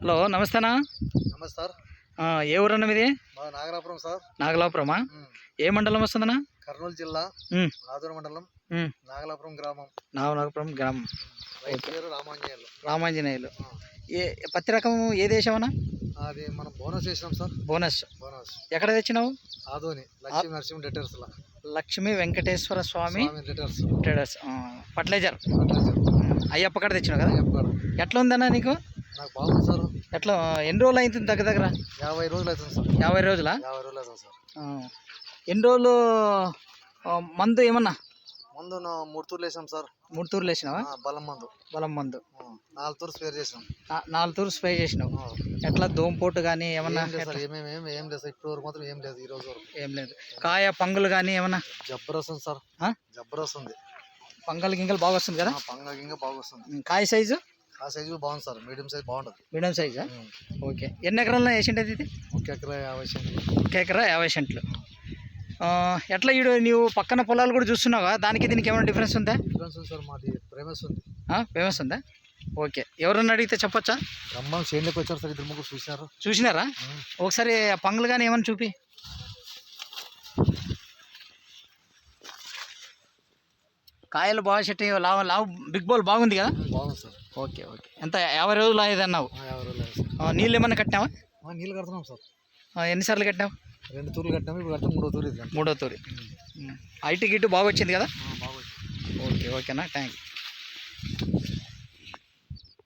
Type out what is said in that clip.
Hello నమస్తేనా. నమస్తే sir. ఏ ఊరన్నా మీది? నాగలాపురం సార్. నాగలాపురమా? ఏ మండలం వస్తుందన్నా? కర్నూలు జిల్లా ఆదూరు మండలం నాగలాపురం గ్రామం. నాగలాపురం గ్రామం. పేరు రామాంజనేయులు. రామాంజనేయులు. ఏ పత్తి రకం ఏ దేశమన్నా? అది మనం బోనస్ చేసినాం సార్. బోనస్ ఎక్కడ తెచ్చినావు? ఆదోని లక్ష్మీ నరసింహ డెటర్స్. లక్ష్మీ వెంకటేశ్వర స్వామి ట్రేడర్స్. ఫర్టిలైజర్ అయ్యప్ప కాడ తెచ్చినావు కదా? ఎట్లా ఉందన్నా నీకు? నాకు బాగుంది సార్. ఎట్లా ఎన్ని రోజులు అవుతుంది? దగ్గర 50 రోజులు అవుతుంది సార్. 50 రోజులా? 50 రోజులు అవుతుంది సార్. ఎన్ని రోజులు మందు ఏమన్నా? మందు 3 తూర్లు వేసాం సార్. 3 తూర్లు వేసినావా? బలం మందు 4 తూర్లు స్ప్రే చేసినాం. 4 తూర్లు స్ప్రే చేసినావు. ఎట్లా దోమపోటు కానీ ఏమన్నా? ఏం లేదు సార్. ఇప్పుడు వరకు మాత్రం ఏం లేదు. ఈ రోజు వరకు ఏం లేదు. కాయ పంగులు కానీ ఏమన్నా? జబ్బర్ వస్తుంది సార్. జబ్బర్ వస్తుంది. పంగల్ గింగలు బాగా వస్తుంది కదా? పంగ గింగ బాగా వస్తుంది. కాయ సైజు? ఆ సైజు బాగుంది సార్. మీడియం సైజ్ బాగుంటుంది. మీడియం సైజా? ఓకే. ఎన్ని ఎకరాల్లో వేసింటది ఇది? 1 ఎకరా 50 సెంట్లు. 1 ఎకరా 50 సెంట్లు. ఎట్లా ఈడు నీవు పక్కన పొలాలు కూడా చూస్తున్నావా? దానికి దీనికి ఏమైనా డిఫరెన్స్ ఉందా? డిఫరెన్స్ ఉంది సార్. మాది ఫేమస్ ఉంది. ఫేమస్ ఉందా? ఓకే. ఎవరన్నా అడిగితే చెప్పొచ్చా? ఖమ్మం చేనులోకి వచ్చారు సార్. 2 ముగ్గురు చూసినారా? ఒకసారి ఆ పంగులు కానీ ఏమన్నా చూపి. కాయలు బాగా సెట్ లావు బిగ్ బౌల్ బాగుంది కదా? బాగుంది సార్. ఓకే. ఎంత 50 రోజులు అయ్యేదన్నావు? 50 రోజులు. నీళ్ళు ఏమన్నా కట్టినావా? నీళ్ళు కడుతున్నాం సార్. ఎన్నిసార్లు కట్టినావు? 2 తూర్లు కట్టినాము. ఇప్పుడు కట్టాము 3వ తూరు. 3వ తూరి. ఐటీ గిట్టు బాగా వచ్చింది కదా? బాగా వచ్చింది. ఓకేనా? Thank you.